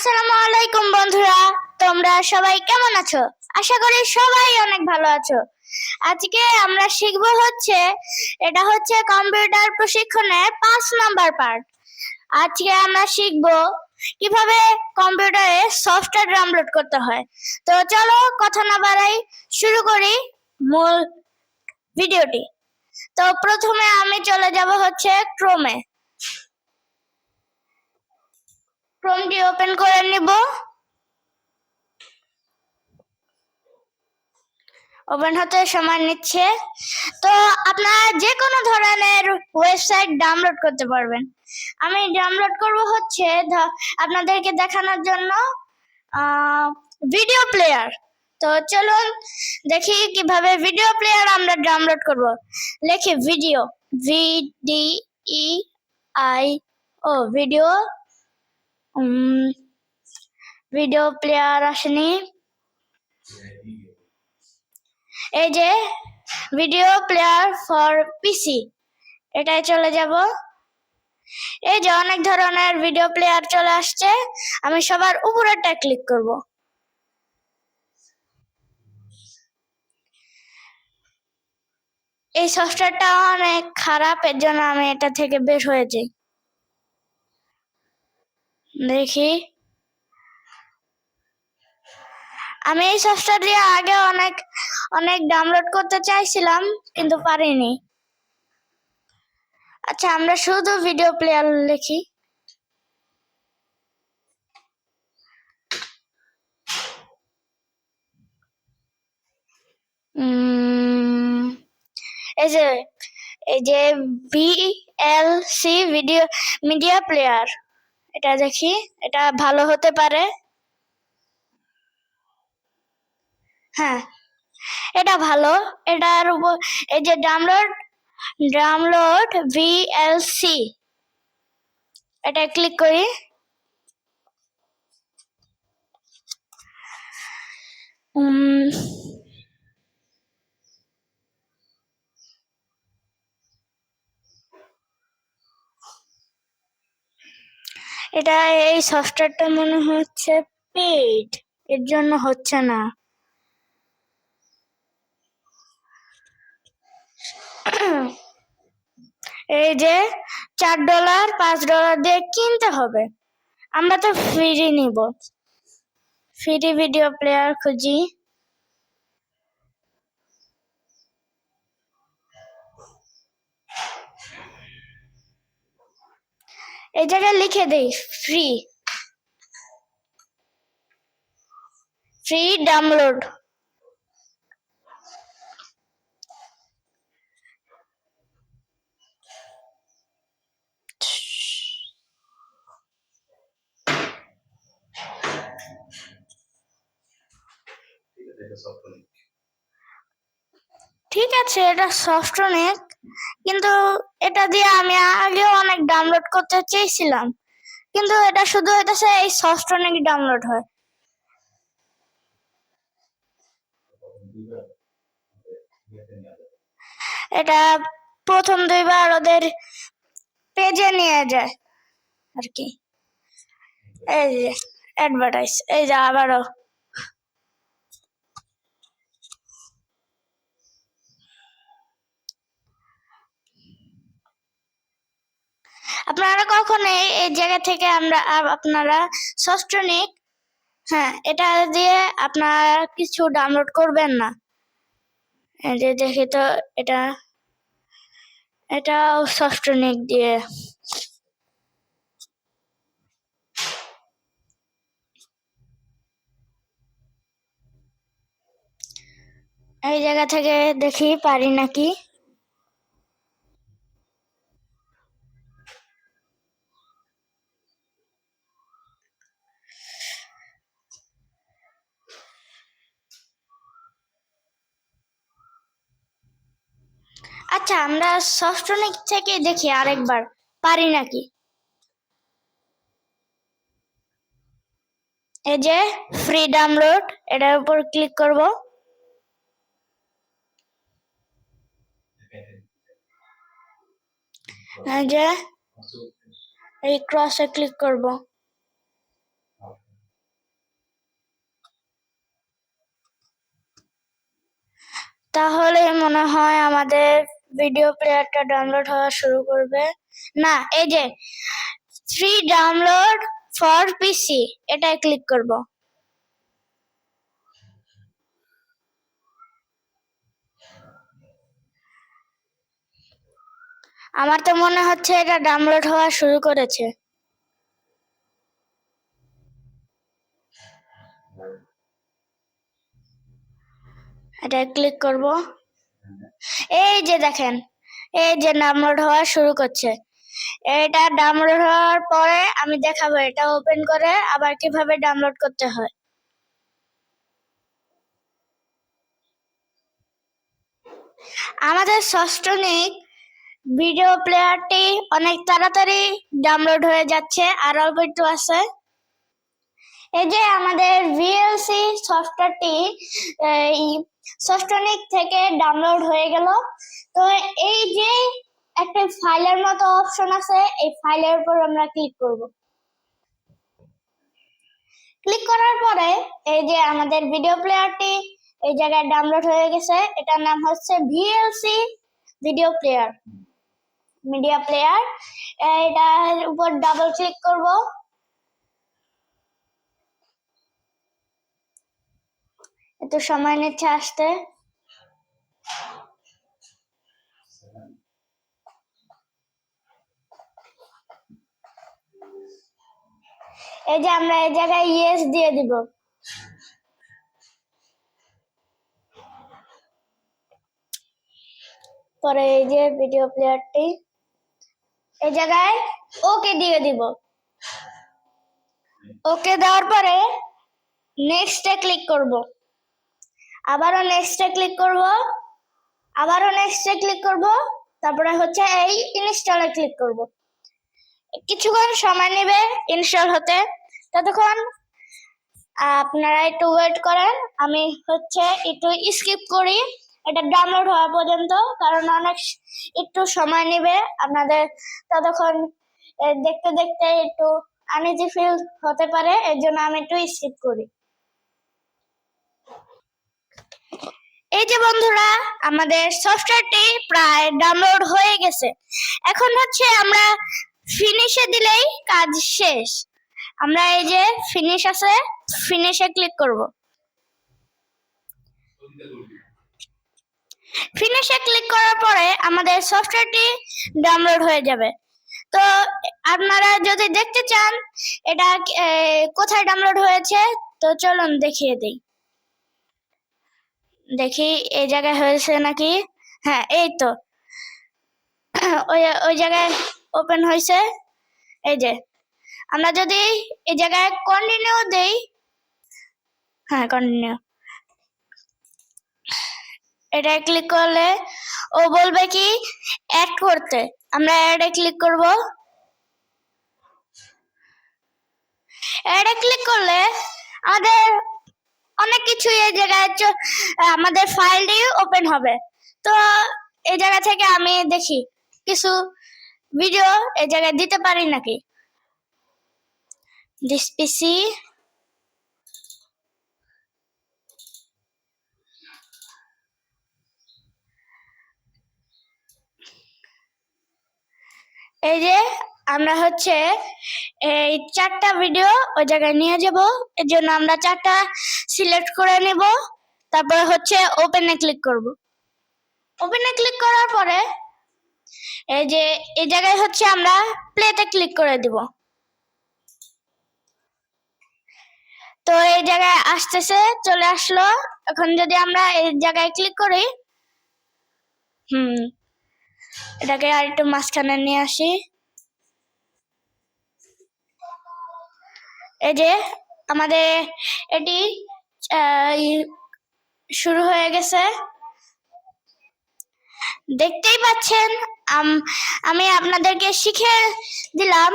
আসসালামু আলাইকুম বন্ধুরা, তোমরা সবাই কেমন আছো? আশা করি সবাই অনেক ভালো আছো। আজকে আমরা শিখবো এটা হচ্ছে কম্পিউটার প্রশিক্ষণের 5 নাম্বার পার্ট। আজকে আমরা শিখবো কিভাবে কম্পিউটারে সফটওয়্যার ডাউনলোড করতে হয়। তো চলো কথা না বাড়াই শুরু করি মূল ভিডিওটি। তো প্রথমে আমি চলে যাব ক্রোমে। ক্রোমটি ওপেন করে নিব। ওপেন হতে সময় নিচ্ছে। তো আপনারা যে কোনো ধরনের ওয়েবসাইট ডাউনলোড করতে পারবেন। আমি ডাউনলোড করব আপনাদেরকে দেখানোর জন্য ভিডিও প্লেয়ার। তো চলুন দেখি কিভাবে ভিডিও প্লেয়ার আমরা ডাউনলোড করব। লিখি video, VDEIO, video. Video player আসেনি, এই যে ভিডিও প্লেয়ার ফর পিসি, এটাই চলে যাব। এই যে অনেক ধরনের ভিডিও প্লেয়ার চলে আসছে, আমি সবার উপরেরটা ক্লিক করব। এই সফটওয়্যারটা অনেক খারাপ, এর জন্য আমি এটা থেকে বের হয়ে যাই। দেখি, আমি এই সফটওয়্যার দিয়ে আগে অনেক ডাউনলোড করতে চাইছিলাম কিন্তু পারিনি। আচ্ছা, আমরা শুধু ভিডিও প্লেয়ার লিখি। এই যে VLC, ভিডিও মিডিয়া প্লেয়ার, এটা দেখি, এটা ভালো হতে পারে। হ্যাঁ, এটা ভালো। এটার উপর এই যে ডাউনলোড VLC, এটা ক্লিক করি। এই সফটওয়্যারটা মনে হচ্ছে পেইড, এর জন্য হচ্ছে না। এই যে $4 $5 দিয়ে কিনতে হবে, আমরা তো ফ্রি নিব। ফ্রি ভিডিও প্লেয়ার খুঁজি। এই জায়গায় লিখে দেই ফ্রি ডাউনলোড। ঠিক আছে, এটা সফটওয়্যার, কিন্তু এটা দিয়ে আমি আগেও অনেক ডাউনলোড করতে চেয়েছিলাম, কিন্তু এটা শুধু হইতেছে এই সফটওয়্যার ডাউনলোড হয়। এটা প্রথম 2বার ওদের পেজে নিয়ে যায় আর কি। এই যে অ্যাডভার্টাইজ, এই যে আবারও। আপনারা কখনো এই জায়গা থেকে আপনারা সফটওয়্যার, হ্যাঁ, এটা দিয়ে আপনারা কিছু ডাউনলোড করবেন না। এই যে দেখি তো, এটাও সফটওয়্যার দিয়ে। এই জায়গা থেকে দেখি পারি নাকি। আচ্ছা, আমরা সফটওয়্যার থেকে দেখি আরেকবার পারি নাকি। এই যে ফ্রি ডাউনলোড, এটার উপর ক্লিক করব। এই যে এই ক্রসে ক্লিক করব। তাহলে মনে হয় আমাদের ভিডিও প্লেয়ারটা ডাউনলোড হওয়া শুরু করবে। না, এই যে ফ্রি ডাউনলোড ফর পিসি, এটাই ক্লিক করব। আমার তো মনে হচ্ছে এটা ডাউনলোড হওয়া শুরু করেছে। এটা ক্লিক করব। এই যে দেখেন, এই যে ডাউনলোড হওয়া শুরু করছে। এটা ডাউনলোড হওয়ার পরে আমি দেখাবো এটা ওপেন করে আবার কিভাবে ডাউনলোড করতে হয়। আমাদের সফটনিক ভিডিও প্লেয়ারটি অনেক তাড়াতাড়ি ডাউনলোড হয়ে যাচ্ছে, আর অল্প একটু আছে। এই যে আমাদের ভিএলসি সফটওয়্যারটি সফটনিক থেকে ডাউনলোড হয়ে গেল। তো এই যে একটা ফাইলের মতো অপশন আছে, এই ফাইলের উপর আমরা ক্লিক করব। ক্লিক করার পরে এই যে আমাদের ভিডিও প্লেয়ারটি এই জায়গায় ডাউনলোড হয়ে গেছে। এটার নাম হচ্ছে VLC video player media player. এটার উপর ডাবল ক্লিক করব। একটু সময় নিচ্ছে আসতে। এই যে আমরা এই জায়গায় ইয়েস দিয়ে দিব। পরে এই যে ভিডিও প্লেয়ারটি এই জায়গায় ওকে দিয়ে দিব। ওকে দেওয়ার পরে নেক্সটে ক্লিক করব। আবারও নেক্সটে ক্লিক করব। আবারও নেক্সটে ক্লিক করব। তারপরে হচ্ছে এই ইনস্টলে ক্লিক করব। কিছুক্ষণ সময় নেবে ইনস্টল হতে, ততক্ষণ আপনারা একটু ওয়েট করেন। আমি হচ্ছে একটু স্কিপ করি এটা ডাউনলোড হওয়া পর্যন্ত, কারণ অনেক একটু সময় নেবে আপনাদের। ততক্ষণ দেখতে দেখতে একটু আনইজি ফিল হতে পারে, এর জন্য আমি একটু স্কিপ করি। এই যে বন্ধুরা, আমাদের সফটওয়্যারটি প্রায় ডাউনলোড হয়ে গেছে। এখন হচ্ছে আমরা ফিনিশে দিলেই কাজ শেষ। আমরা এই যে ফিনিশ আছে, ফিনিশে ক্লিক করব। ফিনিশে ক্লিক করার পরে আমাদের সফটওয়্যারটি ডাউনলোড হয়ে যাবে। তো আপনারা যদি দেখতে চান এটা কোথায় ডাউনলোড হয়েছে, তো চলুন দেখিয়ে দিই। দেখি এই জায়গায় হয়েছে নাকি। হ্যাঁ, এই তো ওই জায়গায় ওপেন হয়েছে। এই যে আমরা যদি এই জায়গায় কন্টিনিউ দেই, হ্যাঁ কন্টিনিউ, এটা ক্লিক করলে ও বলবে কি অ্যাড করতে। আমরা অ্যাডে ক্লিক করব। অ্যাডে ক্লিক করলে আমাদের অনেক কিছু এই জায়গায় আমাদের ফাইলটি ওপেন হবে। তো এই জায়গা থেকে আমি দেখি কিছু ভিডিও এই জায়গায় দিতে পারি নাকি। দিস পিসি, এই যে আমরা হচ্ছে এই 4টা ভিডিও ওই জায়গায় নিয়ে যাব। এর জন্য আমরা 4টা সিলেক্ট করে নেব। তারপরে হচ্ছে ওপেনে ক্লিক করব। ওপেনে ক্লিক করার পরে এই যে এই জায়গায় হচ্ছে আমরা প্লেতে ক্লিক করে দিব। তো এই জায়গায় আসতেছে, চলে আসলো। এখন যদি আমরা এই জায়গায় ক্লিক করি, এটাকে আর একটু মাঝখানে নিয়ে আসি। এই যে আমাদের এটি শুরু হয়ে গেছে, দেখতেই পাচ্ছেন। আমি আপনাদেরকে শিখে দিলাম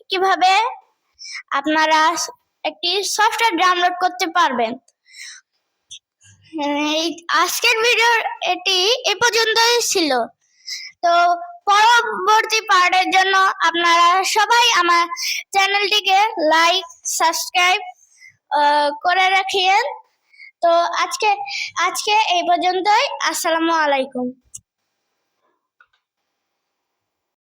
কিভাবে আপনারা একটি সফটওয়্যার ডাউনলোড করতে পারবেন। এই আজকের ভিডিও এটি এ পর্যন্তই ছিল। তো পরবর্তী পার্টের জন্য আপনারা সবাই আমার চ্যানেলটিকে লাইক সাবস্ক্রাইব করে রাখিয়েন। তো আজকে আজকে এই পর্যন্তই। আসসালামু আলাইকুম।